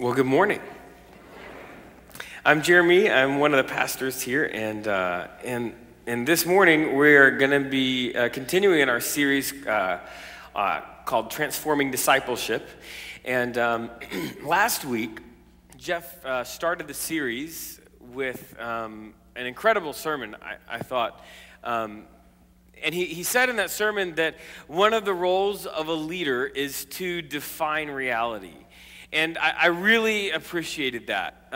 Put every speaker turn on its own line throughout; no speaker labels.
Well, good morning. I'm Jeremy. I'm one of the pastors here, and this morning we're going to be continuing in our series called Transforming Discipleship. And last week, Jeff started the series with an incredible sermon, I thought. And he said in that sermon that one of the roles of a leader is to define reality. And I really appreciated that.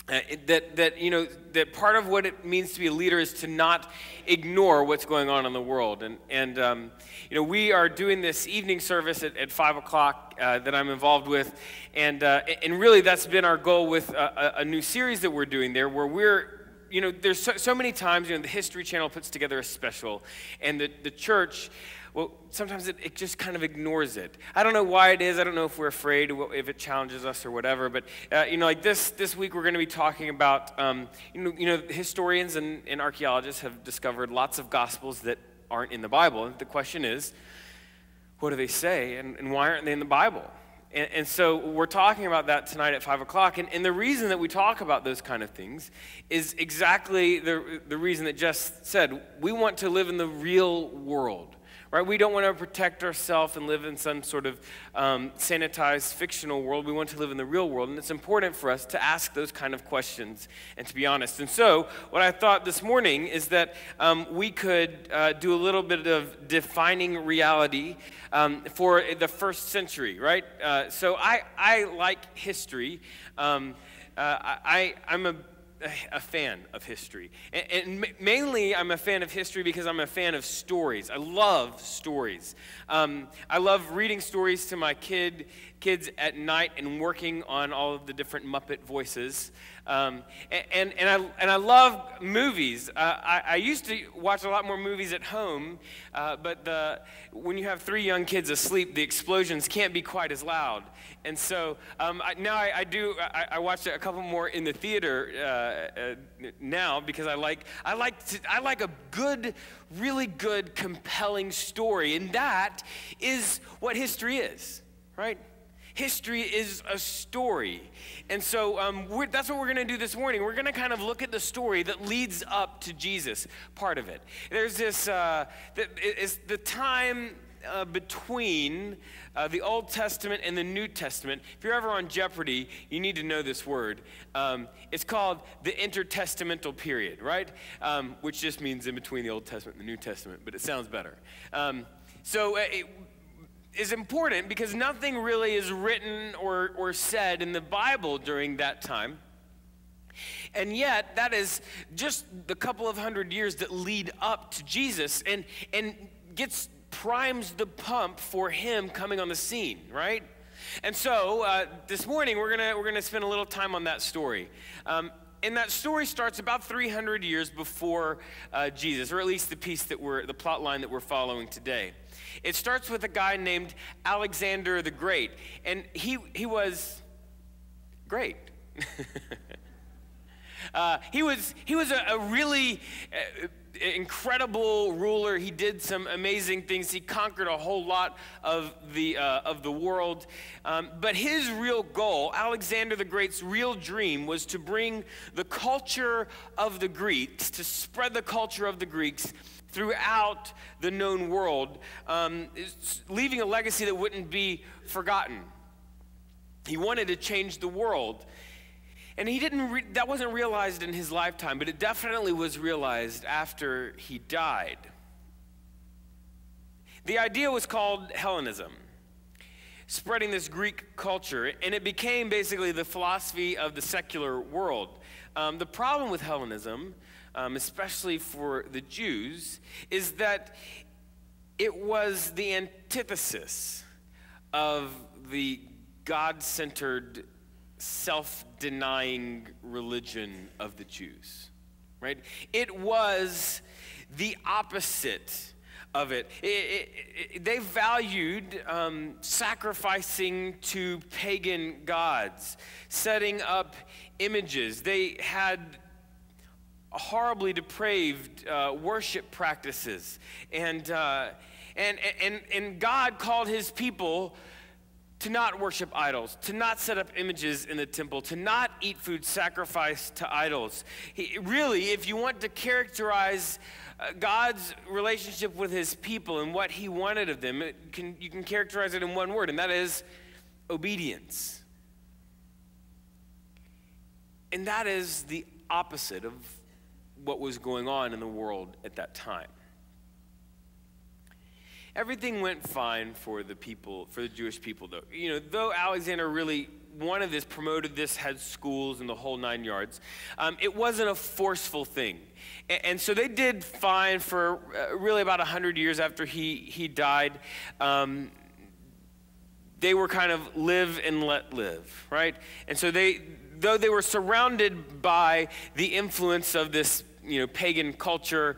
That part of what it means to be a leader is to not ignore what's going on in the world. And we are doing this evening service at 5 o'clock that I'm involved with. And really that's been our goal with a new series that we're doing there, where there's so many times, the History Channel puts together a special, and the church, well, sometimes it just kind of ignores it. I don't know why it is. I don't know if we're afraid, if it challenges us or whatever. But like this week, we're going to be talking about, historians and archaeologists have discovered lots of gospels that aren't in the Bible. And the question is, what do they say, and why aren't they in the Bible? And so we're talking about that tonight at 5 o'clock. And the reason that we talk about those kind of things is exactly the reason that Jess said. We want to live in the real world. Right? We don't want to protect ourselves and live in some sort of sanitized fictional world. We want to live in the real world, and it's important for us to ask those kind of questions and to be honest. And so what I thought this morning is that we could do a little bit of defining reality for the first century, right? So I like history. I'm a fan of history. And mainly I'm a fan of history because I'm a fan of stories. I love stories. I love reading stories to my kids at night and working on all of the different Muppet voices. And I love movies. I used to watch a lot more movies at home, but when you have 3 young kids asleep, the explosions can't be quite as loud. And so now I watch a couple more in the theater now because I like a good, really good, compelling story, and that is what history is, right? History is a story. And so that's what we're going to do this morning. We're going to kind of look at the story that leads up to Jesus, part of it. There's this, it's the time between the Old Testament and the New Testament. If you're ever on Jeopardy, you need to know this word. It's called the intertestamental period, right? Which just means in between the Old Testament and the New Testament, but it sounds better. Is important because nothing really is written or said in the Bible during that time. And yet, that is just the couple of hundred years that lead up to Jesus and primes the pump for him coming on the scene, right? And so this morning we're gonna spend a little time on that story. And that story starts about 300 years before Jesus, or at least the plot line that we're following today. It starts with a guy named Alexander the Great, and he was great. He was a really incredible ruler. He did some amazing things. He conquered a whole lot of the world. But his real goal, Alexander the Great's real dream, was to bring the culture of the Greeks, to spread the culture of the Greeks throughout the known world, leaving a legacy that wouldn't be forgotten. He wanted to change the world. And that wasn't realized in his lifetime, but it definitely was realized after he died. The idea was called Hellenism, spreading this Greek culture, and it became basically the philosophy of the secular world. The problem with Hellenism, especially for the Jews, is that it was the antithesis of the God-centered, self-denying religion of the Jews, right? It was the opposite of it. They valued sacrificing to pagan gods, setting up images. They had horribly depraved worship practices, and God called his people to not worship idols, to not set up images in the temple, to not eat food sacrificed to idols. Really, if you want to characterize God's relationship with his people and what he wanted of them, you can characterize it in one word, and that is obedience. And that is the opposite of what was going on in the world at that time. Everything went fine for the Jewish people, though. Though Alexander really wanted this, promoted this, had schools and the whole 9 yards, it wasn't a forceful thing. And so they did fine for really about 100 years after he died. They were kind of live and let live, right? And so though they were surrounded by the influence of this, pagan culture,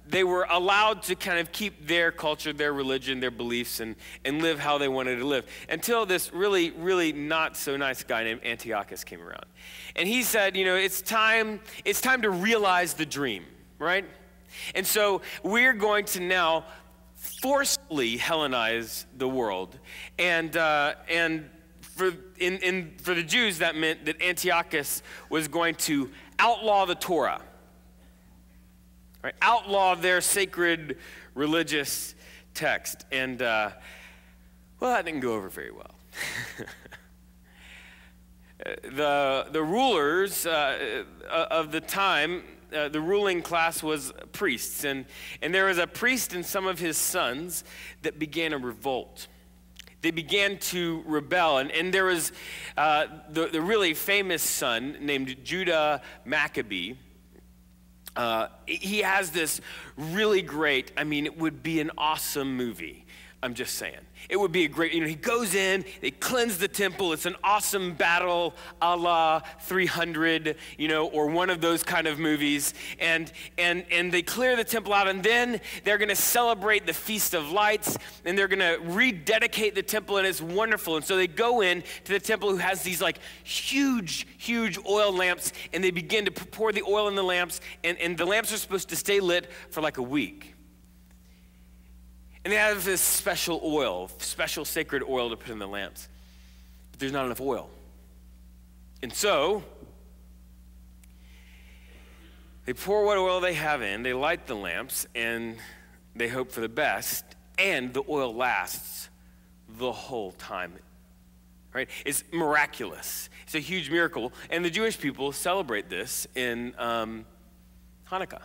they were allowed to kind of keep their culture, their religion, their beliefs, and live how they wanted to live. Until this really, really not so nice guy named Antiochus came around. And he said, it's time to realize the dream, right? And so we're going to now forcefully Hellenize the world. And for the Jews, that meant that Antiochus was going to outlaw the Torah. Right? Outlaw their sacred religious text. And, that didn't go over very well. The rulers of the time, the ruling class was priests. And there was a priest and some of his sons that began a revolt. They began to rebel. And there was the really famous son named Judah Maccabee. He has this really great, it would be an awesome movie. I'm just saying. It would be a great, he goes in, they cleanse the temple. It's an awesome battle a la 300, or one of those kind of movies. And they clear the temple out, and then they're going to celebrate the Feast of Lights, and they're going to rededicate the temple, and it's wonderful. And so they go in to the temple, who has these like huge, huge oil lamps, and they begin to pour the oil in the lamps, and the lamps are supposed to stay lit for like a week. And they have this special oil, special sacred oil to put in the lamps. But there's not enough oil. And so, they pour what oil they have in, they light the lamps, and they hope for the best, and the oil lasts the whole time. Right? It's miraculous. It's a huge miracle. And the Jewish people celebrate this in Hanukkah.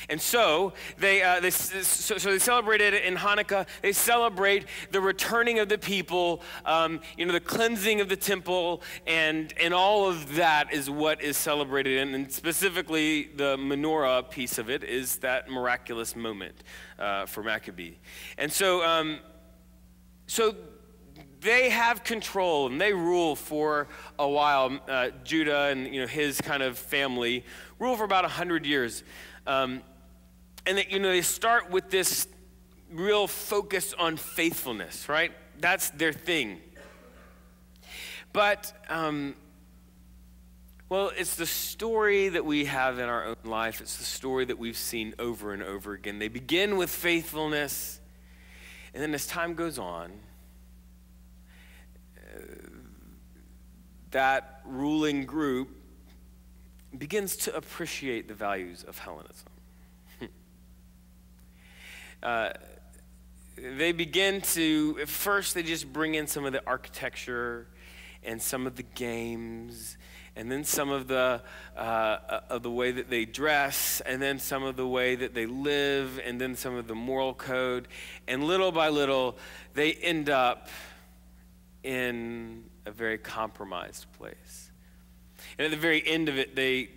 And so they celebrate it in Hanukkah. They celebrate the returning of the people, the cleansing of the temple, and all of that is what is celebrated. And specifically, the menorah piece of it is that miraculous moment for Maccabee. And so they have control and they rule for a while. Judah and his kind of family rule for about 100 years. And they start with this real focus on faithfulness, right? That's their thing. But, it's the story that we have in our own life. It's the story that we've seen over and over again. They begin with faithfulness, and then as time goes on, that ruling group begins to appreciate the values of Hellenism. They begin to, at first they just bring in some of the architecture and some of the games, and then some of the way that they dress, and then some of the way that they live, and then some of the moral code. And little by little, they end up in a very compromised place. And at the very end of it, they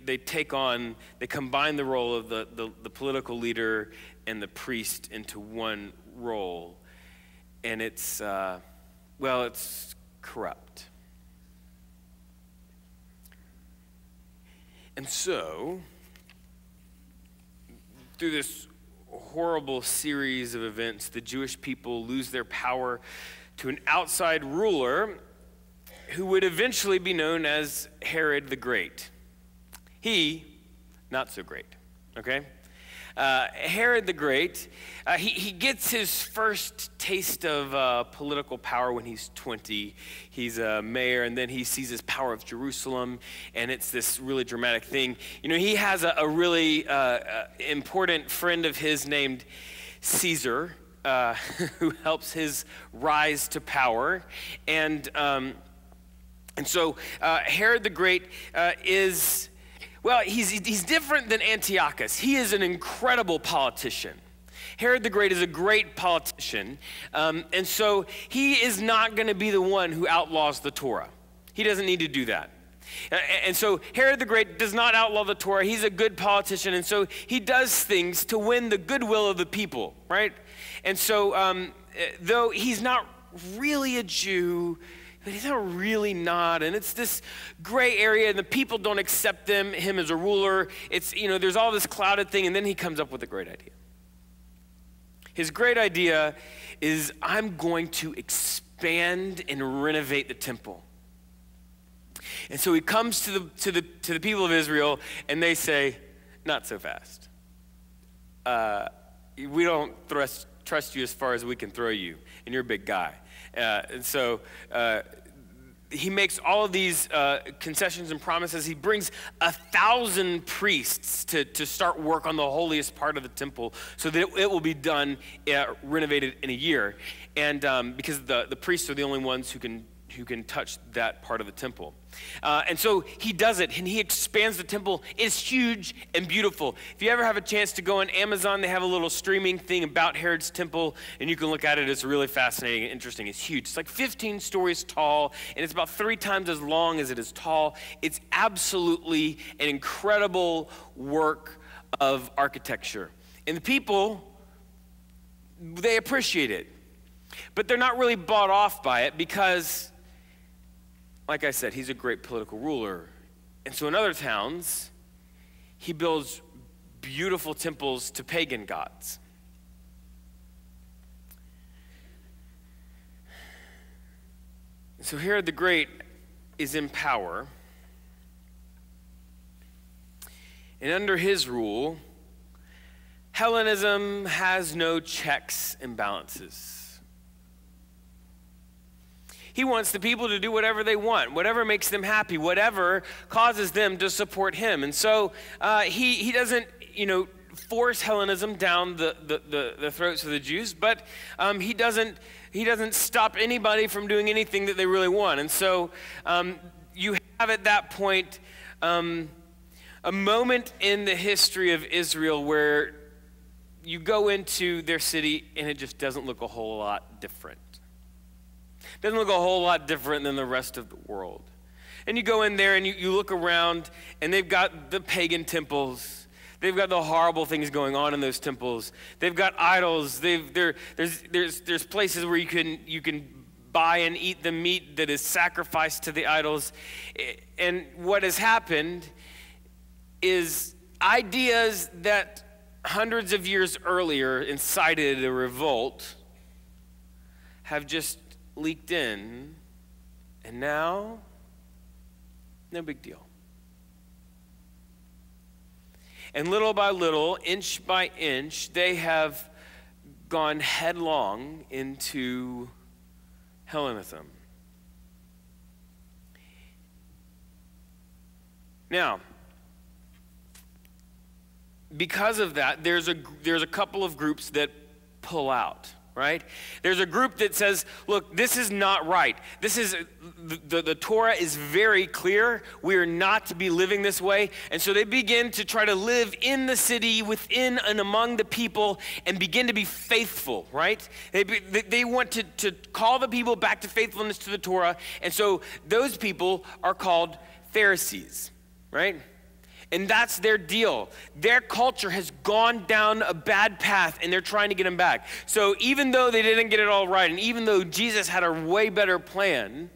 combine the role of the political leader and the priest into one role. And it's corrupt. And so, through this horrible series of events, the Jewish people lose their power to an outside ruler who would eventually be known as Herod the Great. He, not so great, okay? Herod the Great, he gets his first taste of political power when he's 20. He's a mayor, and then he sees his power of Jerusalem, and it's this really dramatic thing. You know, he has a really important friend of his named Caesar, who helps his rise to power. And so Herod the Great is... Well, he's different than Antiochus. He is an incredible politician. Herod the Great is a great politician, and so he is not going to be the one who outlaws the Torah. He doesn't need to do that. And so Herod the Great does not outlaw the Torah. He's a good politician, and so he does things to win the goodwill of the people, right? And so though he's not really a Jew, but he's not really not, and it's this gray area, and the people don't accept him as a ruler. It's, you know, there's all this clouded thing, and then he comes up with a great idea. His great idea is, I'm going to expand and renovate the temple. And so he comes to the people of Israel, and they say, not so fast. We don't trust you as far as we can throw you, and you're a big guy. And so he makes all of these concessions and promises. He brings 1,000 priests to start work on the holiest part of the temple so that it will be done, renovated in a year. And because the priests are the only ones who can touch that part of the temple. And so he does it, and he expands the temple. It's huge and beautiful. If you ever have a chance to go on Amazon, they have a little streaming thing about Herod's temple, and you can look at it. It's really fascinating and interesting. It's huge. It's like 15 stories tall, and it's about 3 times as long as it is tall. It's absolutely an incredible work of architecture. And the people, they appreciate it. But they're not really bought off by it because, like I said, he's a great political ruler. And so in other towns, he builds beautiful temples to pagan gods. So Herod the Great is in power. And under his rule, Hellenism has no checks and balances. He wants the people to do whatever they want, whatever makes them happy, whatever causes them to support him. And so he doesn't, force Hellenism down the throats of the Jews, but he doesn't stop anybody from doing anything that they really want. And so you have at that point a moment in the history of Israel where you go into their city and it just doesn't look a whole lot different. Doesn't look a whole lot different than the rest of the world. And you go in there and you look around, and they've got the pagan temples. They've got the horrible things going on in those temples. They've got idols. There's places where you can buy and eat the meat that is sacrificed to the idols. And what has happened is ideas that hundreds of years earlier incited a revolt have just leaked in, and now, no big deal. And little by little, inch by inch, they have gone headlong into Hellenism. Now, because of that, there's a couple of groups that pull out. Right? There's a group that says, look, this is not right. This is, the Torah is very clear. We are not to be living this way. And so they begin to try to live in the city, within and among the people, and begin to be faithful, right? They want to call the people back to faithfulness to the Torah. And so those people are called Pharisees, right? And that's their deal. Their culture has gone down a bad path, and they're trying to get them back. So even though they didn't get it all right, and even though Jesus had a way better plan,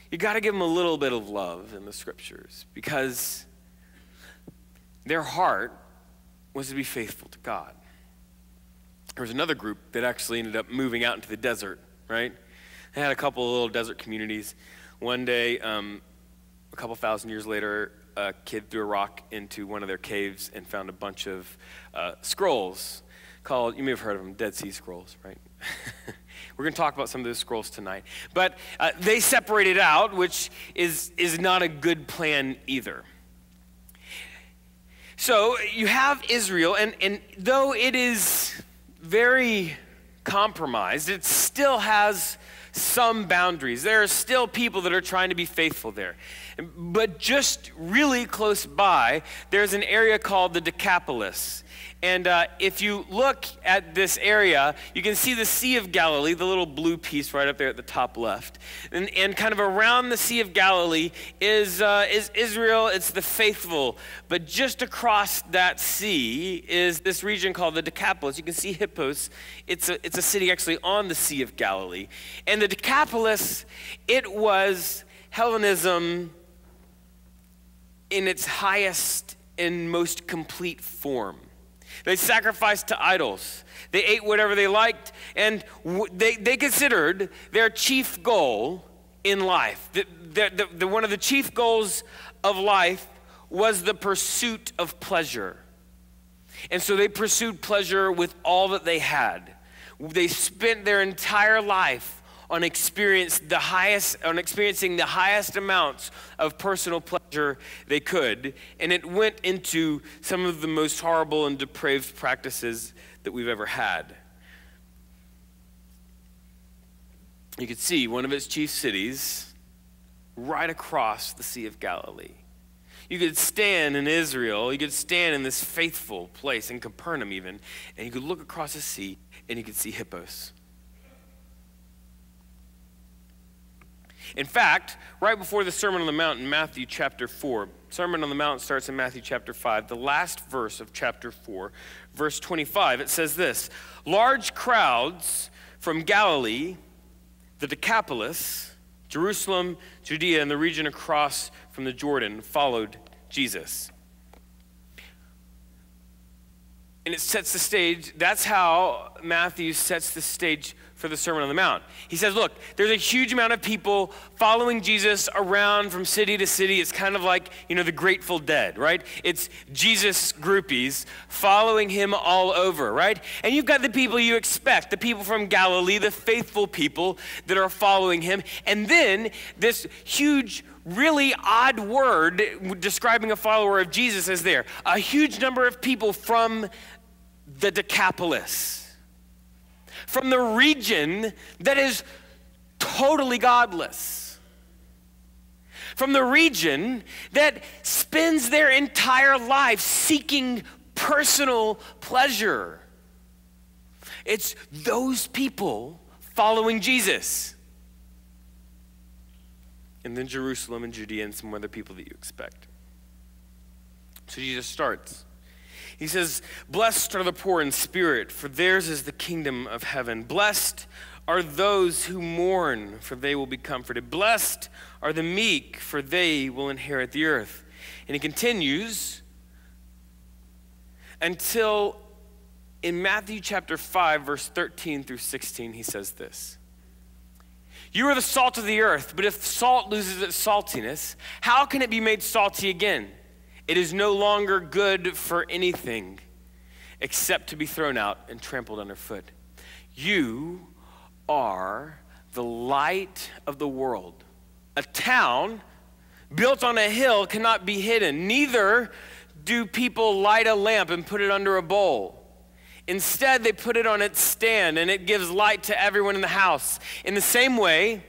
you got to give them a little bit of love in the scriptures, because their heart was to be faithful to God. There was another group that actually ended up moving out into the desert, right? They had a couple of little desert communities. One day, a couple thousand years later, a kid threw a rock into one of their caves and found a bunch of scrolls called, you may have heard of them, Dead Sea Scrolls, right? We're going to talk about some of those scrolls tonight. But they separated out, which is not a good plan either. So you have Israel, and though it is very compromised, it still has some boundaries. There are still people that are trying to be faithful there. But just really close by, there's an area called the Decapolis. And if you look at this area, you can see the Sea of Galilee, the little blue piece right up there at the top left. And kind of around the Sea of Galilee is Israel, it's the faithful. But just across that sea is this region called the Decapolis. You can see Hippos. It's a city actually on the Sea of Galilee. And the Decapolis, it was Hellenism in its highest and most complete form. They sacrificed to idols. They ate whatever they liked, and they considered their chief goal in life, one of the chief goals of life was the pursuit of pleasure. And so they pursued pleasure with all that they had. They spent their entire life on experiencing the highest amounts of personal pleasure they could, and it went into some of the most horrible and depraved practices that we've ever had. You could see one of its chief cities right across the Sea of Galilee. You could stand in Israel, you could stand in this faithful place, in Capernaum even, and you could look across the sea and you could see Hippos. In fact, right before the Sermon on the Mount in Matthew chapter 4, Sermon on the Mount starts in Matthew chapter 5, the last verse of chapter 4, verse 25, it says this: large crowds from Galilee, the Decapolis, Jerusalem, Judea, and the region across from the Jordan followed Jesus. And it sets the stage. That's how Matthew sets the stage for the Sermon on the Mount. He says, look, there's a huge amount of people following Jesus around from city to city. It's kind of like, the Grateful Dead, right? It's Jesus groupies following him all over, right? And you've got the people you expect, the people from Galilee, the faithful people that are following him. And then this huge, really odd word describing a follower of Jesus is there. A huge number of people from the Decapolis, from the region that is totally godless, from the region that spends their entire life seeking personal pleasure. It's those people following Jesus. And then Jerusalem and Judea and some other people that you expect. So Jesus starts. He says, blessed are the poor in spirit, for theirs is the kingdom of heaven. Blessed are those who mourn, for they will be comforted. Blessed are the meek, for they will inherit the earth. And he continues until in Matthew chapter 5, verse 13 through 16, he says this: you are the salt of the earth, but if salt loses its saltiness, how can it be made salty again? It is no longer good for anything except to be thrown out and trampled underfoot. You are the light of the world. A town built on a hill cannot be hidden. Neither do people light a lamp and put it under a bowl. Instead, they put it on its stand, and it gives light to everyone in the house. In the same way,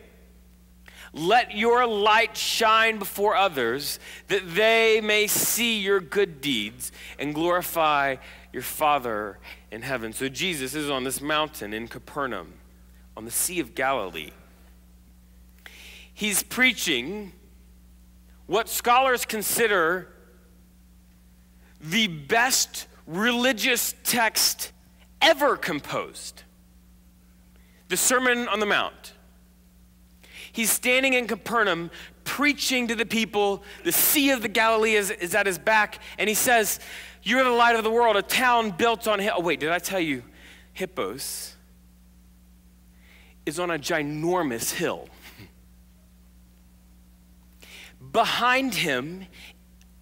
let your light shine before others, that they may see your good deeds and glorify your Father in heaven. So Jesus is on this mountain in Capernaum, on the Sea of Galilee. He's preaching what scholars consider the best religious text ever composed, the Sermon on the Mount. He's standing in Capernaum preaching to the people. The Sea of the Galilee is at his back, and he says, you're the light of the world, a town built on hill. Oh, wait, did I tell you? Hippos is on a ginormous hill. Behind him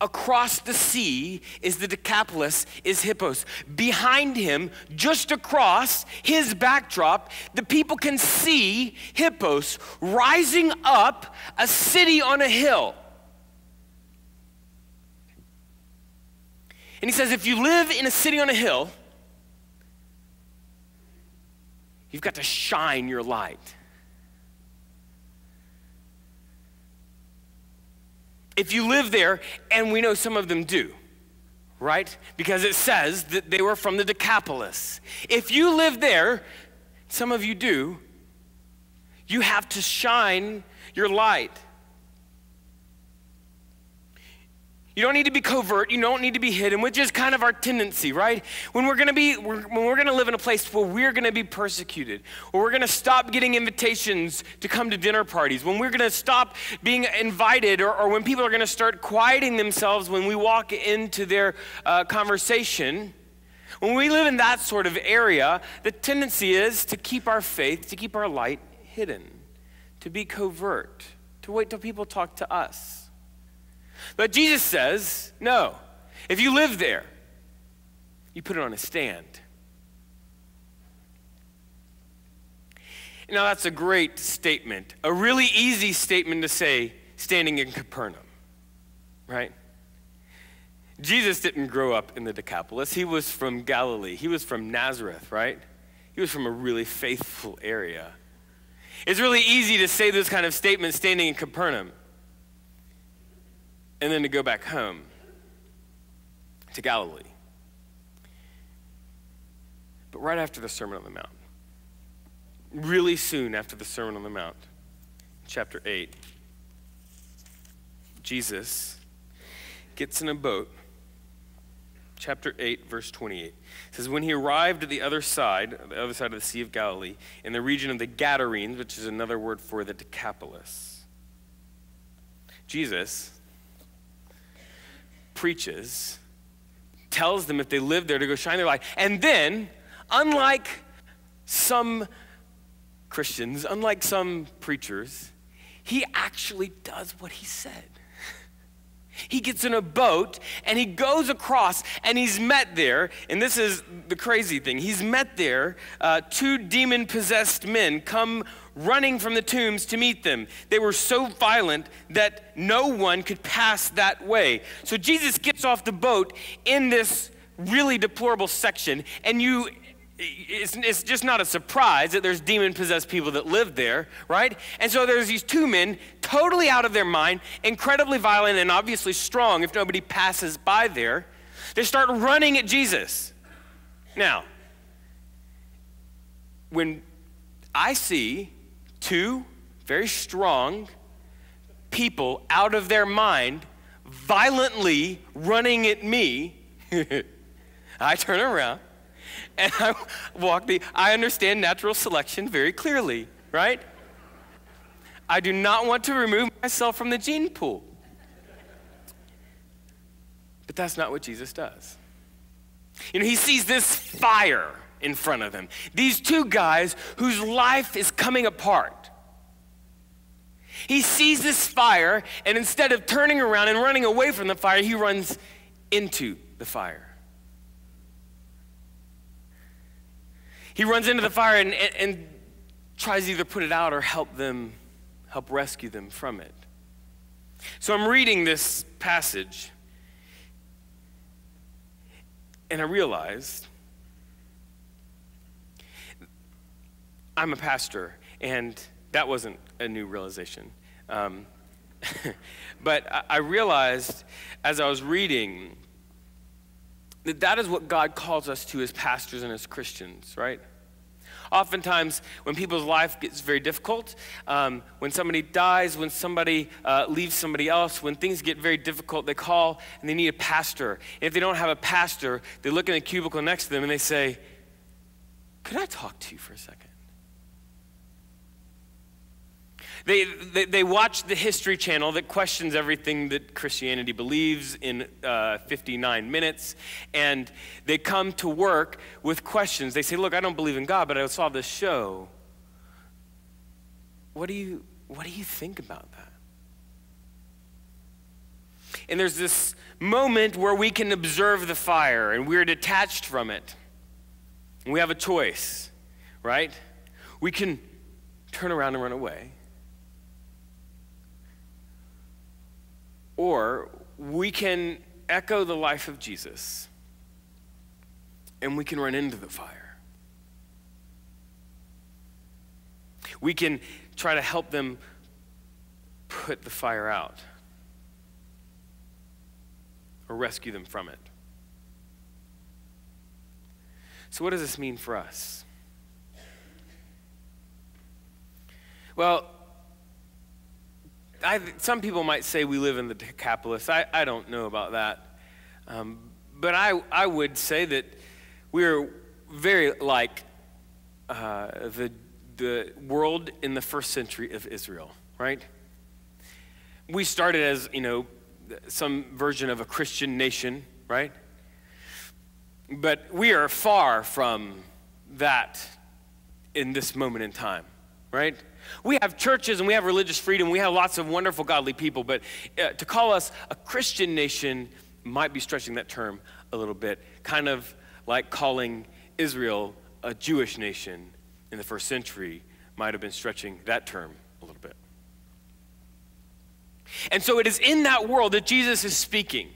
across the sea is the Decapolis, is Hippos. Behind him, just across his backdrop, the people can see Hippos rising up a city on a hill. And he says, if you live in a city on a hill, you've got to shine your light. If you live there, and we know some of them do, right? Because it says that they were from the Decapolis. If you live there, some of you do, you have to shine your light. You don't need to be covert, you don't need to be hidden, which is kind of our tendency, right? When we're gonna live in a place where we're gonna be persecuted, or we're gonna stop getting invitations to come to dinner parties, when we're gonna stop being invited, or when people are gonna start quieting themselves when we walk into their conversation, when we live in that sort of area, the tendency is to keep our faith, to keep our light hidden, to be covert, to wait till people talk to us. But Jesus says, no, if you live there, you put it on a stand. Now that's a great statement, a really easy statement to say standing in Capernaum, right? Jesus didn't grow up in the Decapolis. He was from Galilee. He was from Nazareth, right? He was from a really faithful area. It's really easy to say this kind of statement standing in Capernaum, and then to go back home to Galilee. But right after the Sermon on the Mount, really soon after the Sermon on the Mount, chapter 8, Jesus gets in a boat. Chapter 8, verse 28. It says, when he arrived at the other side of the Sea of Galilee, in the region of the Gadarenes, which is another word for the Decapolis, Jesus preaches, tells them if they live there to go shine their light. And then, unlike some Christians, unlike some preachers, he actually does what he said. He gets in a boat and he goes across and he's met there, and this is the crazy thing, he's met there, 2 demon-possessed men come running from the tombs to meet them. They were so violent that no one could pass that way. So Jesus gets off the boat in this really deplorable section, and it's just not a surprise that there's demon-possessed people that live there, right? And so there's these 2 men, totally out of their mind, incredibly violent and obviously strong if nobody passes by there. They start running at Jesus. Now, when I see 2 very strong people out of their mind violently running at me, I turn around and I understand natural selection very clearly, right? I do not want to remove myself from the gene pool. But that's not what Jesus does. You know, he sees this fire in front of him. These 2 guys whose life is coming apart. He sees this fire, and instead of turning around and running away from the fire, he runs into the fire. He runs into the fire and tries to either put it out or help rescue them from it. So I'm reading this passage, and I realized I'm a pastor, and that wasn't a new realization. But I realized as I was reading that is what God calls us to as pastors and as Christians, right? Oftentimes, when people's life gets very difficult, when somebody dies, when somebody leaves somebody else, when things get very difficult, they call and they need a pastor. And if they don't have a pastor, they look in the cubicle next to them and they say, could I talk to you for a second? They watch the History Channel that questions everything that Christianity believes in 59 minutes, and they come to work with questions. They say, look, I don't believe in God, but I saw this show. What do you think about that? And there's this moment where we can observe the fire and we're detached from it. And we have a choice, right? We can turn around and run away. Or we can echo the life of Jesus and we can run into the fire. We can try to help them put the fire out or rescue them from it. So what does this mean for us? Well, some people might say we live in the Decapolis. I don't know about that. But I would say that we're very like the world in the first century of Israel, right? We started as, some version of a Christian nation, right? But we are far from that in this moment in time, right? We have churches and we have religious freedom. We have lots of wonderful, godly people. But to call us a Christian nation might be stretching that term a little bit, kind of like calling Israel a Jewish nation in the first century might have been stretching that term a little bit. And so it is in that world that Jesus is speaking.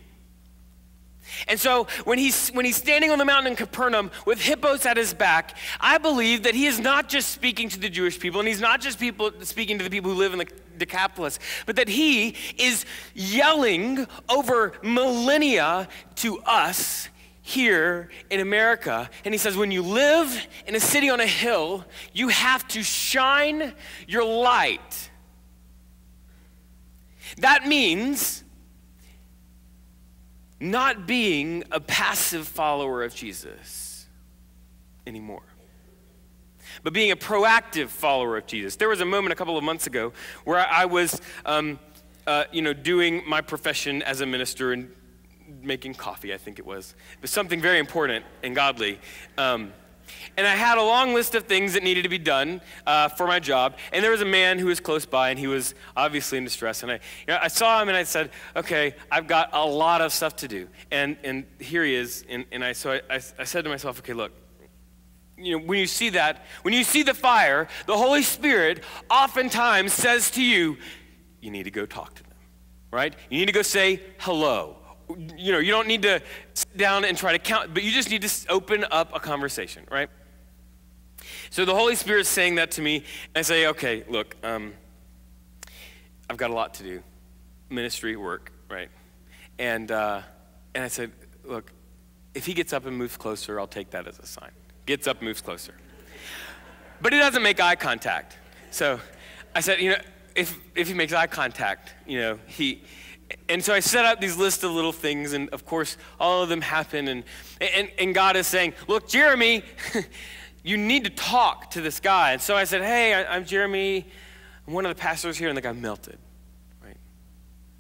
And so when he's standing on the mountain in Capernaum with hippos at his back, I believe that he is not just speaking to the Jewish people, and he's not just speaking to the people who live in the Decapolis, but that he is yelling over millennia to us here in America. And he says, when you live in a city on a hill, you have to shine your light. That means not being a passive follower of Jesus anymore, but being a proactive follower of Jesus. There was a moment a couple of months ago where I was, doing my profession as a minister and making coffee, I think it was. It was something very important and godly. And I had a long list of things that needed to be done for my job. And there was a man who was close by, and he was obviously in distress. And I saw him, and I said, okay, I've got a lot of stuff to do. And here he is. And I said to myself, okay, look, when you see the fire, the Holy Spirit oftentimes says to you, you need to go talk to them, right? You need to go say hello. You don't need to sit down and try to count, but you just need to open up a conversation, right? So the Holy Spirit's saying that to me, and I say, okay, look, I've got a lot to do, ministry, work, right? And I said, look, if he gets up and moves closer, I'll take that as a sign. Gets up, moves closer. But he doesn't make eye contact. So I said, if he makes eye contact, And so I set up these list of little things, and of course, all of them happen, and God is saying, look, Jeremy, you need to talk to this guy. And so I said, hey, I'm Jeremy. I'm one of the pastors here, and the guy melted, right?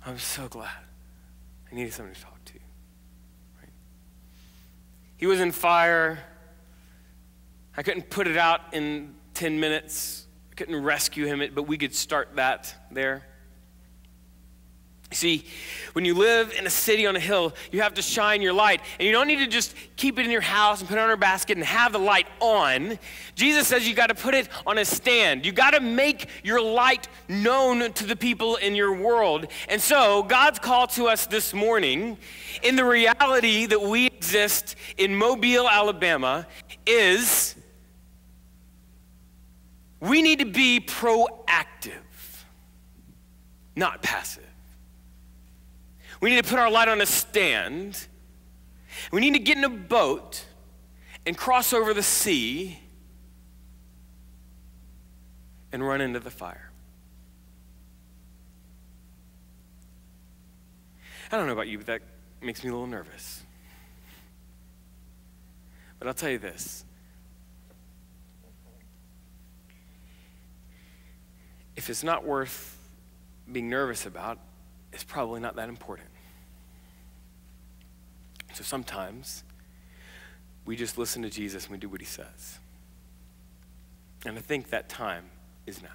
I'm so glad. I needed someone to talk to, right? He was in fire. I couldn't put it out in 10 minutes. I couldn't rescue him, but we could start that there. See, when you live in a city on a hill, you have to shine your light. And you don't need to just keep it in your house and put it on a basket and have the light on. Jesus says you got to put it on a stand. You got to make your light known to the people in your world. And so God's call to us this morning, in the reality that we exist in Mobile, Alabama, is we need to be proactive, not passive. We need to put our light on a stand. We need to get in a boat and cross over the sea and run into the fire. I don't know about you, but that makes me a little nervous. But I'll tell you this. If it's not worth being nervous about, it's probably not that important. So sometimes we just listen to Jesus and we do what he says. And I think that time is now.